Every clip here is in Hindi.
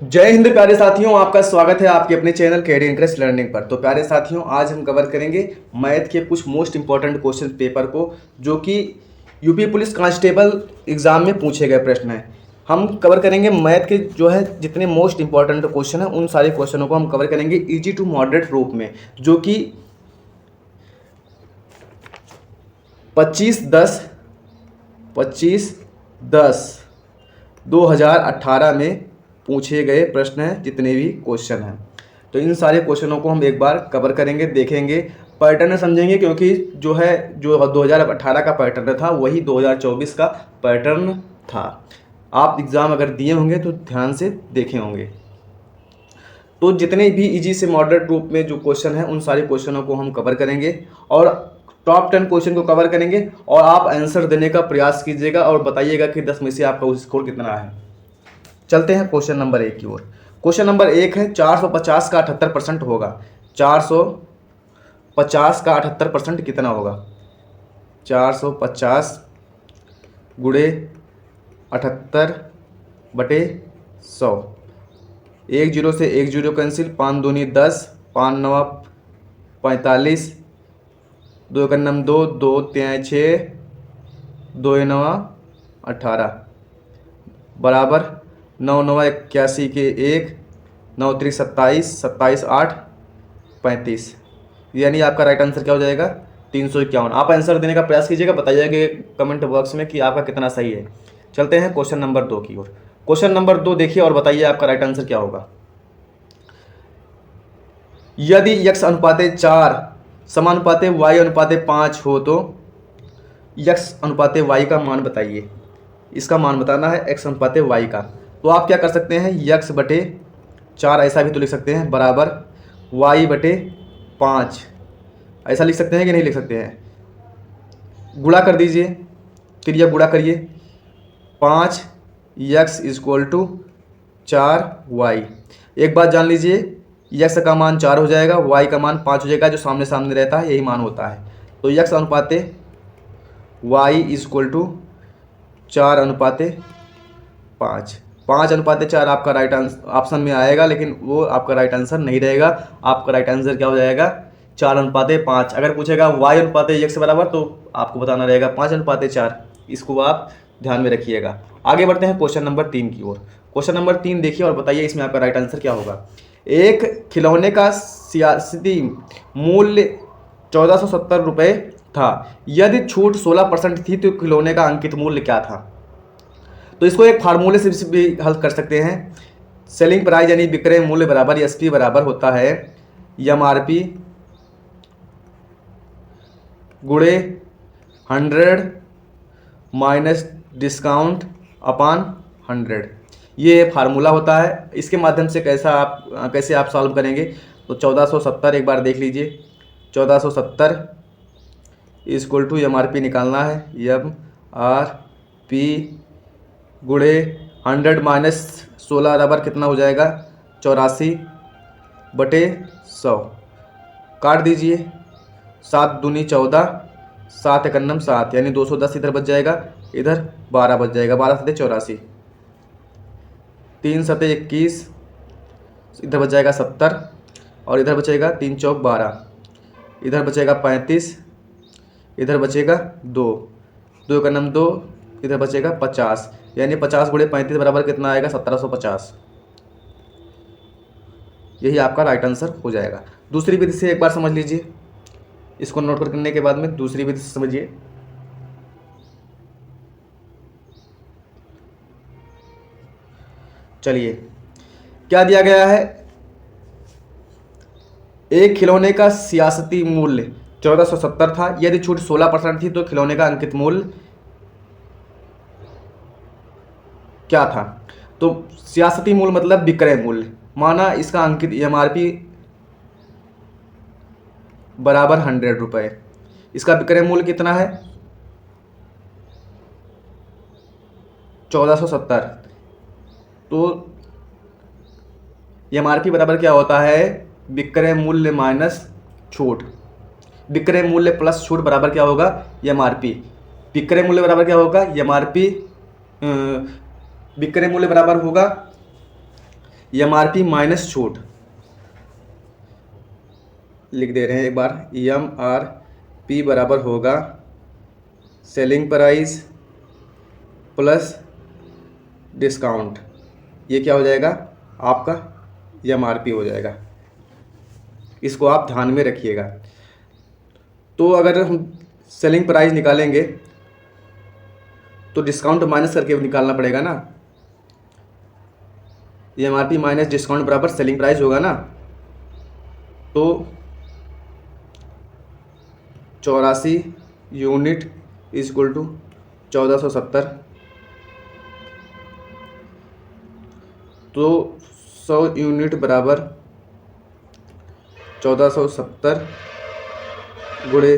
जय हिंद प्यारे साथियों, आपका स्वागत है आपके अपने चैनल केडी इंटरेस्ट लर्निंग पर। तो प्यारे साथियों, आज हम कवर करेंगे मैथ के कुछ मोस्ट इंपॉर्टेंट क्वेश्चन पेपर को, जो कि यूपी पुलिस कांस्टेबल एग्जाम में पूछे गए प्रश्न हैं। हम कवर करेंगे मैथ के जो है जितने मोस्ट इंपॉर्टेंट क्वेश्चन हैं, उन सारे क्वेश्चनों को हम कवर करेंगे इजी टू मॉडरेट रूप में, जो कि 25/10/2018 में पूछे गए प्रश्न हैं, जितने भी क्वेश्चन हैं। तो इन सारे क्वेश्चनों को हम एक बार कवर करेंगे, देखेंगे, पैटर्न समझेंगे, क्योंकि जो 2018 का पैटर्न था वही 2024 का पैटर्न था। आप एग्ज़ाम अगर दिए होंगे तो ध्यान से देखे होंगे। तो जितने भी इजी से मॉडरेट रूप में जो क्वेश्चन हैं, उन सारे क्वेश्चनों को हम कवर करेंगे और टॉप 10 क्वेश्चन को कवर करेंगे, और आप आंसर देने का प्रयास कीजिएगा और बताइएगा कि 10 में से आपका स्कोर कितना है। चलते हैं क्वेश्चन नंबर 1 की ओर। क्वेश्चन नंबर 1 है 450 का 78% होगा। 450 का 78% कितना होगा? 450 गुणे 78/100। एक जीरो से एक जीरो कैंसिल, 5 दूनी 10, 5 नवा 45, 2 एक नम 2, 2 3 6, 2 नवा 18 बराबर 9 9 81 के 1, 9 3 27, 27 8 35। यानी आपका राइट आंसर क्या हो जाएगा? 351। आप आंसर देने का प्रयास कीजिएगा, बताइएगा कमेंट बॉक्स में कि आपका कितना सही है। चलते हैं क्वेश्चन नंबर 2 की ओर। क्वेश्चन नंबर 2 देखिए और बताइए आपका राइट आंसर क्या होगा। यदि x अनुपाते 4 समानुपाते y अनुपाते 5 हो तो x अनुपाते y का मान बताइए। इसका मान बताना है x अनुपाते y का। तो आप क्या कर सकते हैं, x/4 ऐसा भी तो लिख सकते हैं, बराबर y/5 ऐसा लिख सकते हैं कि नहीं लिख सकते हैं? गुणा कर दीजिए, क्रिया गुणा करिए। 5x = 4y। एक बात जान लीजिए, x का मान 4 हो जाएगा, y का मान 5 हो जाएगा। जो सामने सामने रहता है यही मान होता है। तो x अनुपाते y = 4/5। 5/4 आपका राइट आंसर ऑप्शन में आएगा, लेकिन वो आपका राइट आंसर नहीं रहेगा। आपका राइट आंसर क्या हो जाएगा? 4/5। अगर पूछेगा y अनुपाते x बराबर, तो आपको बताना रहेगा 5/4। इसको आप ध्यान में रखिएगा। आगे बढ़ते हैं क्वेश्चन नंबर 3 की ओर। क्वेश्चन नंबर 3 देखिए और बताइए इसमें आपका राइट आंसर क्या होगा। एक खिलौने का सियासी मूल्य 1470 रुपये था। यदि छूट 16% थी तो खिलौने का अंकित मूल्य क्या था? तो इसको एक फार्मूले से भी हल कर सकते हैं। सेलिंग प्राइस यानी विक्रय मूल्य बराबर एसपी बराबर होता है एमआरपी गुणे 100 माइनस डिस्काउंट अपॉन 100। ये फार्मूला होता है। इसके माध्यम से कैसे आप सॉल्व करेंगे? तो 1470 एक बार देख लीजिए। 1470 = एमआरपी निकालना है, एमआरपी गुणे 100 माइनस 16 बराबर कितना हो जाएगा? 84/100। काट दीजिए। 7 दूनी 14, 7 एक 7, यानी 210 इधर बच जाएगा, इधर 12 बच जाएगा। 12 7 84, 3 7 21, इधर बच जाएगा 70, और इधर बचेगा 3 चौक 12, इधर बचेगा 35, इधर बचेगा 2, 2 एक 2, इधर बचेगा 50, यानी 50 गुणे 35 बराबर कितना आएगा? 1750। यही आपका राइट आंसर हो जाएगा। दूसरी विधि से एक बार समझ लीजिए। इसको नोट करने के बाद में दूसरी विधि से समझिए। चलिए, क्या दिया गया है? एक खिलौने का सियासती मूल्य 1470 था। यदि छूट 16% थी तो खिलौने का अंकित मूल्य क्या था? तो सियासती मूल्य मतलब विक्रय मूल्य। माना इसका अंकित एमआरपी बराबर 100 रुपये। इसका विक्रय मूल्य कितना है? 1470। तो एमआरपी बराबर क्या होता है? विक्रय मूल्य माइनस छूट। विक्रय मूल्य प्लस छूट बराबर क्या होगा? एमआरपी। विक्रय मूल्य बराबर क्या होगा? एमआरपी विक्रय मूल्य बराबर होगा MRP माइनस छूट लिख दे रहे हैं एक बार। MRP बराबर होगा सेलिंग प्राइस प्लस डिस्काउंट। ये क्या हो जाएगा आपका MRP हो जाएगा। इसको आप ध्यान में रखिएगा। तो अगर हम सेलिंग प्राइस निकालेंगे तो डिस्काउंट माइनस करके निकालना पड़ेगा ना। MRP माइनस डिस्काउंट बराबर सेलिंग प्राइस होगा ना। तो 84 यूनिट इज इक्वल टू 1470। तो 100 यूनिट बराबर 1470 गुणे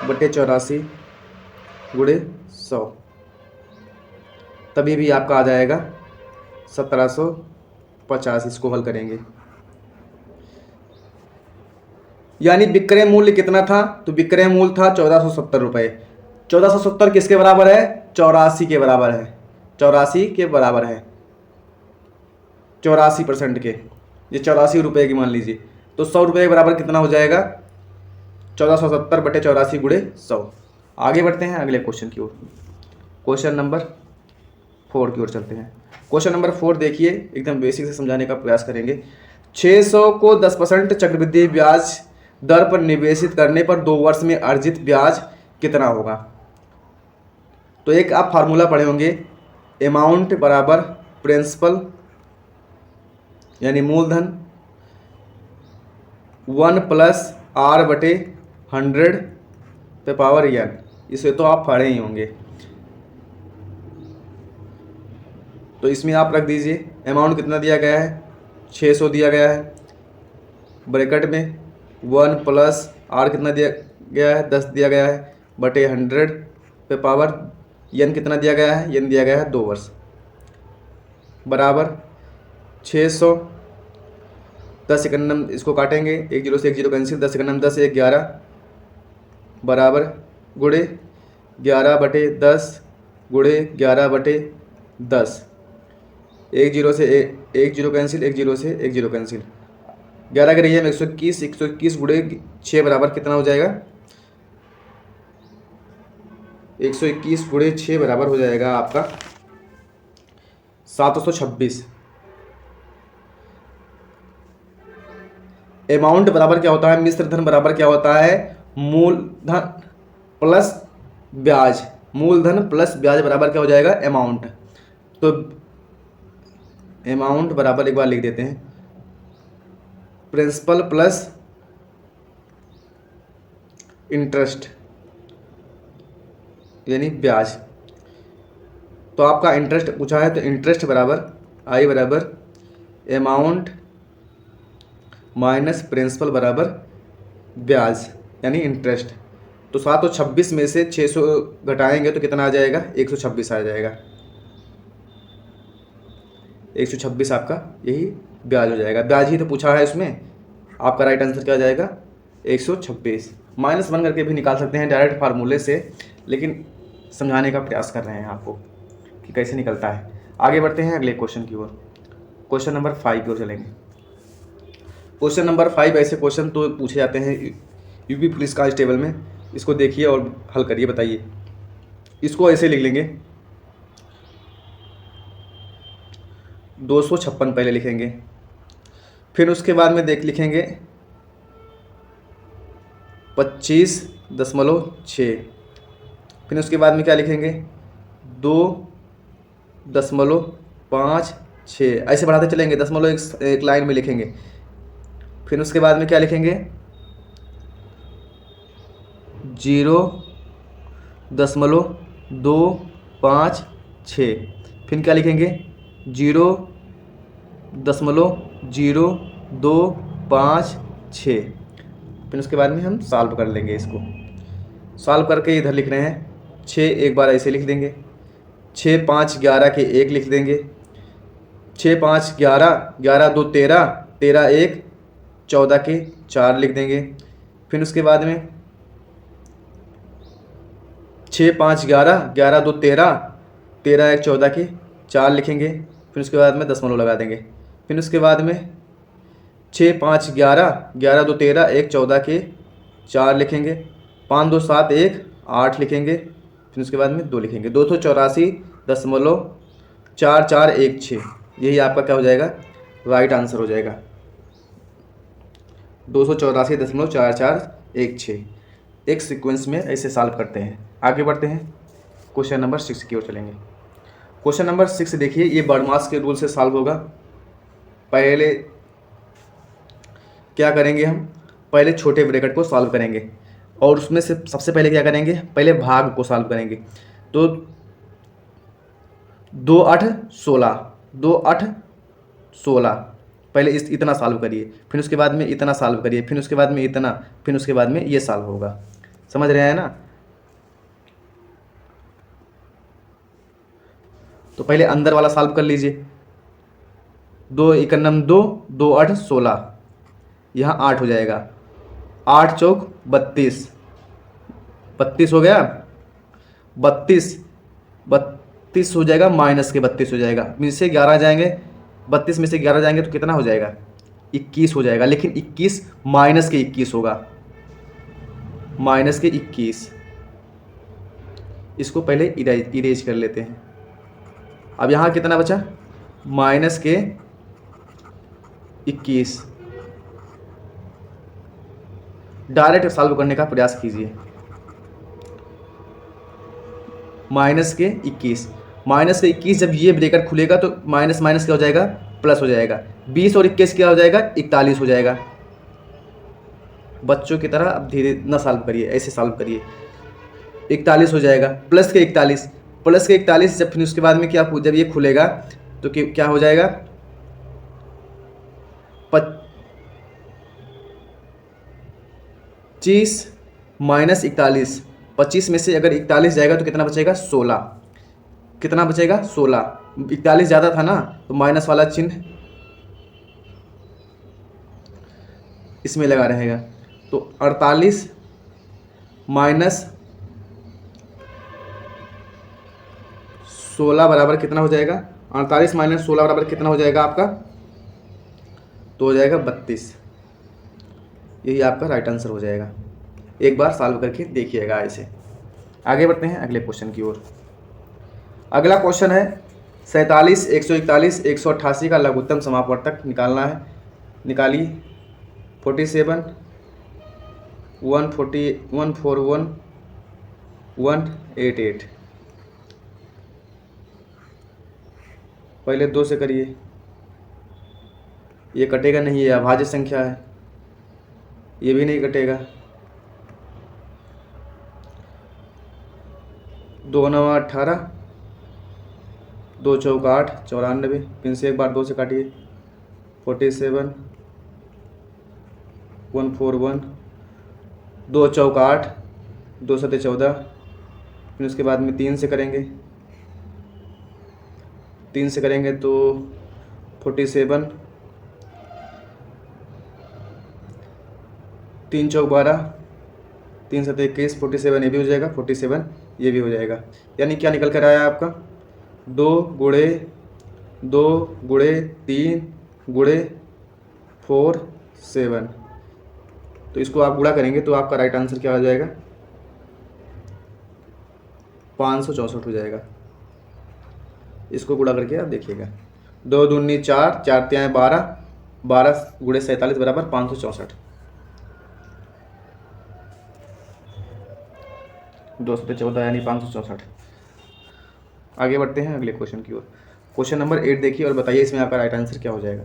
बटे 84 गुणे 100, तभी भी आपका आ जाएगा 1750। इसको हल करेंगे, यानी विक्रय मूल्य कितना था? तो विक्रय मूल्य था 1470 रुपये। 1470 किसके बराबर है? 84 के बराबर है। 84 के बराबर है, 84% के। ये 84 रुपये की मान लीजिए। तो 100 रुपये के बराबर कितना हो जाएगा? 1470 बटे 84 गुणे 100। आगे बढ़ते हैं अगले क्वेश्चन की ओर। क्वेश्चन नंबर 4 की ओर चलते हैं। क्वेश्चन नंबर 4 देखिए, एकदम बेसिक से समझाने का प्रयास करेंगे। 600 को 10% चक्रवृद्धि ब्याज दर पर निवेशित करने पर 2 वर्ष में अर्जित ब्याज कितना होगा? तो एक आप फार्मूला पढ़े होंगे, अमाउंट बराबर प्रिंसिपल यानी मूलधन 1 प्लस R बटे 100 पे पावर n। इसे तो आप पढ़े ही होंगे। तो इसमें आप रख दीजिए अमाउंट कितना दिया गया है? 600 दिया गया है, ब्रैकेट में 1 प्लस R कितना दिया गया है? 10 दिया गया है, बटे 100 पे पावर n कितना दिया गया है? n दिया गया है 2 वर्ष, बराबर 600। 10 सेकंड इसको काटेंगे, 1 जीरो से 1 जीरो कैंसिल, 10 सेकंड 10 1 11 बराबर गुणे 11 बटे 10 गुणे 11 बटे 10। 1 जीरो से 1 जीरो कैंसिल, 1 जीरो से 1 जीरो कैंसिल, 11 के रही में 121, 121 गुणे 6 बराबर कितना हो जाएगा? 121 गुणे 6 बराबर हो जाएगा आपका 726। अमाउंट बराबर क्या होता है? मिश्र धन बराबर क्या होता है? मूलधन प्लस ब्याज। मूलधन प्लस ब्याज बराबर क्या हो जाएगा? अमाउंट। तो अमाउंट बराबर एक बार लिख देते हैं, प्रिंसिपल प्लस इंटरेस्ट यानी ब्याज। तो आपका इंटरेस्ट पूछा है, तो इंटरेस्ट बराबर I बराबर अमाउंट माइनस प्रिंसिपल बराबर ब्याज यानी इंटरेस्ट। तो 726 में से 600 घटाएंगे तो कितना आ जाएगा? 126 आ जाएगा। 126 आपका यही ब्याज हो जाएगा। ब्याज ही तो पूछा है इसमें, आपका राइट आंसर क्या आ जाएगा? 126। -1 करके भी निकाल सकते हैं डायरेक्ट फार्मूले से, लेकिन समझाने का प्रयास कर रहे हैं आपको कि कैसे निकलता है। आगे बढ़ते हैं अगले क्वेश्चन की ओर। क्वेश्चन नंबर 5 की ओर चलेंगे। क्वेश्चन नंबर 5 ऐसे क्वेश्चन तो पूछे जाते हैं यूपी पुलिस कांस्टेबल में। इसको देखिए और हल करिए, बताइए। इसको ऐसे लिख लेंगे, 256 पहले लिखेंगे, फिर उसके बाद में लिखेंगे 25.6, फिर उसके बाद में क्या लिखेंगे? 2.56। ऐसे बढ़ाते चलेंगे, दशमलव एक लाइन में लिखेंगे। फिर उसके बाद में क्या लिखेंगे? 0.256। फिर क्या लिखेंगे? 0.0256। फिर उसके बाद में हम सॉल्व कर लेंगे। इसको सॉल्व करके इधर लिख रहे हैं 6, एक बार ऐसे लिख देंगे। 6 5 11 के 1 लिख देंगे। 6 5 11, 11 2 13, 13 1 14 के 4 लिख देंगे। फिर उसके बाद में 6 5 11, 11 2 13, 13 1 14 के 4 लिखेंगे। फिर उसके बाद में दशमलव लगा देंगे। फिर उसके बाद में 6 5 11, 11 2 13, 1 14 के 4 लिखेंगे, 5 2 7 1 8 लिखेंगे, फिर उसके बाद में 2 लिखेंगे, 284.4416, यही आपका क्या हो जाएगा, राइट आंसर हो जाएगा 284.4416। एक सीक्वेंस में ऐसे सॉल्व करते हैं। आगे बढ़ते हैं, क्वेश्चन नंबर 6 की ओर चलेंगे। क्वेश्चन नंबर 6 देखिए, ये बर्मास के रूल से सॉल्व होगा। पहले क्या करेंगे, हम पहले छोटे ब्रैकेट को सॉल्व करेंगे और उसमें से सबसे पहले क्या करेंगे, पहले भाग को सॉल्व करेंगे। तो 2 8 16, 2 8 16, पहले इतना सॉल्व करिए, फिर उसके बाद में इतना सॉल्व करिए, फिर उसके बाद में इतना, फिर उसके बाद में ये सॉल्व होगा। समझ रहे हैं ना। तो पहले अंदर वाला सॉल्व कर लीजिए। 2 1 2, 2 8 16, यहाँ 8 हो जाएगा, 8 चौक 32, 32 हो गया, 32 हो जाएगा, माइनस के 32 हो जाएगा, में से 11 जाएंगे, 32 में से 11 जाएंगे तो कितना हो जाएगा, 21 हो जाएगा। लेकिन 21 माइनस के 21 होगा, माइनस के 21। इसको पहले इरेज कर लेते हैं। अब यहाँ कितना बचा, माइनस के 21। डायरेक्ट सॉल्व करने का प्रयास कीजिए। माइनस के 21, माइनस के 21 जब ये ब्रैकेट खुलेगा तो माइनस माइनस क्या हो जाएगा, प्लस हो जाएगा। 20 और 21 क्या हो जाएगा, 41 हो जाएगा। बच्चों की तरह अब धीरे न सॉल्व करिए, ऐसे सॉल्व करिए। 41 हो जाएगा, प्लस के 41, प्लस के 41 जब फिर उसके बाद में क्या, जब ये खुलेगा तो क्या हो जाएगा, 25 माइनस 41, 25 में से अगर 41 जाएगा तो कितना बचेगा, 16। कितना बचेगा, 16। 41 ज़्यादा था ना, तो माइनस वाला चिन्ह इसमें लगा रहेगा। तो 48 माइनस 16 बराबर कितना हो जाएगा, 48 माइनस 16 बराबर कितना हो जाएगा आपका, तो हो जाएगा 32। यही आपका राइट आंसर हो जाएगा। एक बार सॉल्व करके देखिएगा ऐसे। आगे बढ़ते हैं अगले क्वेश्चन की ओर। अगला क्वेश्चन है 47 141 188 का लघुत्तम समापवर्तक निकालना है। निकालिए। 47 141 188। पहले 2 से करिए, ये कटेगा नहीं, ये अभाज्य संख्या है, ये भी नहीं कटेगा। 2 9 18, 2 चौक 8 94, फिर से एक बार 2 से काटिए। 47 141, 2 चौक 8, 2 सते 14, फिर उसके बाद में 3 से करेंगे, 3 से करेंगे तो 47, 3 चौक 12, 3 सते 21, 47 ये भी हो जाएगा, 47 ये भी हो जाएगा। यानी क्या निकल कर आया आपका, 2 गुणे 2 गुणे 3 गुणे 4 7। तो इसको आप गुणा करेंगे तो आपका राइट आंसर क्या हो जाएगा, 564 हो जाएगा। इसको गुणा करके आप देखिएगा। 2 दूनी 4, 4 तिहाई 12, 12 गुणे 47 बराबर 564। 2 सते 14 यानी 564। आगे बढ़ते हैं अगले क्वेश्चन की ओर। क्वेश्चन नंबर 8 देखिए और बताइए इसमें आपका राइट आंसर क्या हो जाएगा।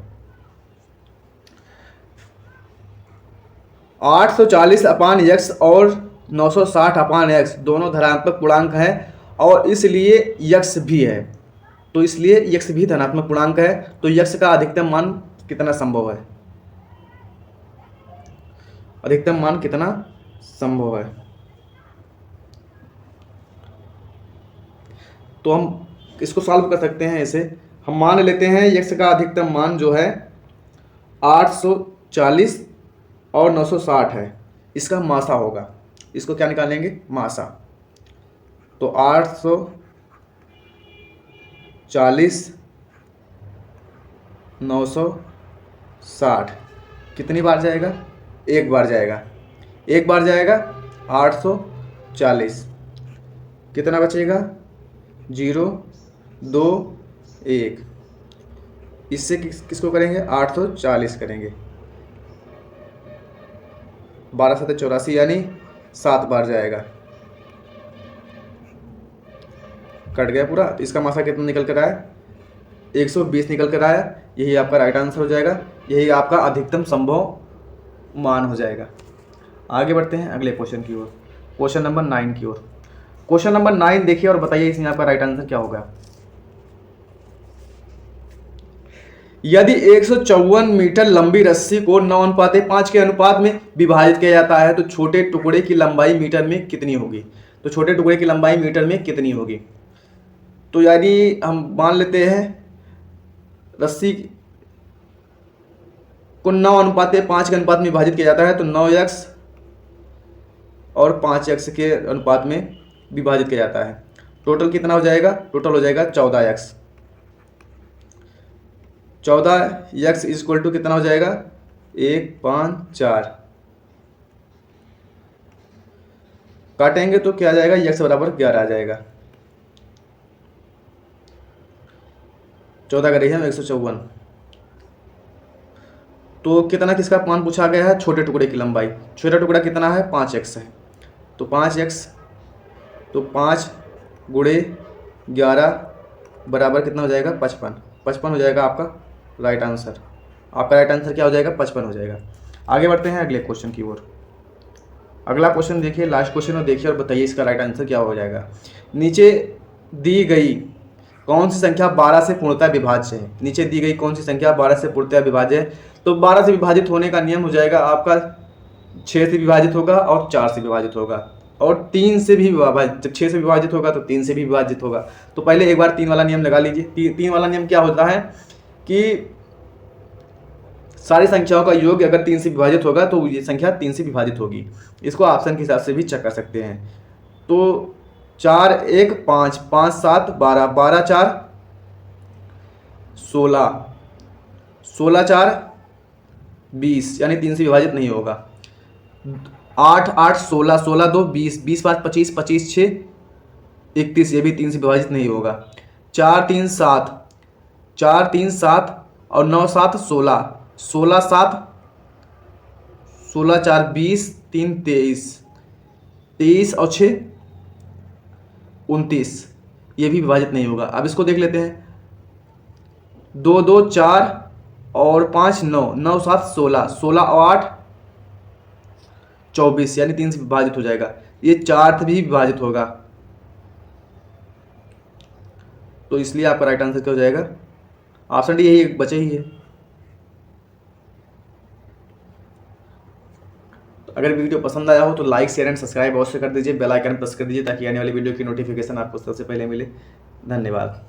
840 अपान x और 960 अपान x दोनों धनात्मक पूर्णांक हैं और इसलिए x भी है, तो इसलिए x भी धनात्मक पूर्णांक है, तो x का अधिकतम मान कितना संभव है, अधिकतम मान कितना संभव है। तो हम इसको सॉल्व कर सकते हैं ऐसे। हम मान लेते हैं x का अधिकतम मान जो है 840 और 960 है, इसका मासा होगा। इसको क्या निकालेंगे, मासा। तो 840 960 कितनी बार जाएगा? एक बार जाएगा। एक बार जाएगा 840, कितना बचेगा? 0 2 1। इससे किसको करेंगे? 840 करेंगे। 12 7 84 यानी 7 बार जाएगा। कट गया पूरा। तो इसका मासा कितना निकल कर आया? 120 निकल कर आया। यही आपका राइट आंसर हो जाएगा। यही आपका अधिकतम संभव मान हो जाएगा। आगे बढ़ते हैं अगले क्वेश्चन की ओर, क्वेश्चन नंबर 9 की ओर। क्वेश्चन नंबर 9 देखिए और बताइए इसमें आपका राइट आंसर क्या होगा। यदि 154 मीटर लंबी रस्सी को 9:5 के अनुपात में विभाजित किया जाता है तो छोटे टुकड़े की लंबाई मीटर में कितनी होगी? तो छोटे टुकड़े की लंबाई मीटर में कितनी होगी? तो यानी हम मान लेते हैं रस्सी को 9:5 के अनुपात में विभाजित किया जाता है तो 9x और 5x के अनुपात में विभाजित किया जाता है। टोटल कितना हो जाएगा? टोटल हो जाएगा 14x। 14x इक्वल टू कितना हो जाएगा? 1 5 4। काटेंगे तो क्या आ जाएगा? x बराबर 11 आ जाएगा। 14 करेंगे हम 154। तो कितना किसका मान पूछा गया है? छोटे टुकड़े की लंबाई। छोटा टुकड़ा कितना है? 5x है। तो 5x, तो 5 गुणे 11 बराबर कितना हो जाएगा? 55। 55 हो जाएगा आपका राइट आंसर। आपका राइट आंसर क्या हो जाएगा? 55 हो जाएगा। आगे बढ़ते हैं अगले क्वेश्चन की ओर। अगला क्वेश्चन देखिए, लास्ट क्वेश्चन और देखिए और बताइए इसका राइट आंसर क्या हो जाएगा। नीचे दी गई कौन सी संख्या 12 से पूर्णतः विभाज्य है? नीचे दी गई कौन सी संख्या 12 से पूर्णतः विभाज्य है? तो 12 से विभाजित होने का नियम हो जाएगा आपका 6 से विभाजित होगा और 4 से विभाजित होगा और 3 से भी विभाजित। जब 6 से विभाजित होगा तो 3 से भी विभाजित होगा। तो पहले एक बार 3 वाला नियम लगा लीजिए। 3 वाला नियम क्या होता है कि सारी संख्याओं का योग अगर 3 से विभाजित होगा तो ये संख्या 3 से विभाजित होगी। इसको ऑप्शन के हिसाब से भी चेक कर सकते हैं। तो 4 1 5 5 7 12 12 4 16 16 4 20 यानी 3 से विभाजित नहीं होगा। 8 8 16 16 2 20 20 5 25 25 6 31 ये भी 3 से विभाजित नहीं होगा। 4 3 7 4 3 7 और 9 7 16 16 7 16 4 20 3 23 23 और 6 29 ये भी विभाजित नहीं होगा। अब इसको देख लेते हैं। 2 2 4 और 5 9 9 7 16 16 और 8 24 यानी 3 से विभाजित हो जाएगा। ये 4 से भी विभाजित होगा। तो इसलिए आपका राइट आंसर क्या हो जाएगा? ऑप्शन डी यही बचे ही है। अगर वीडियो पसंद आया हो तो लाइक शेयर एंड सब्सक्राइब अवश्य कर दीजिए। बेल आइकन प्रेस कर दीजिए ताकि आने वाली वीडियो की नोटिफिकेशन आपको सबसे पहले मिले। धन्यवाद।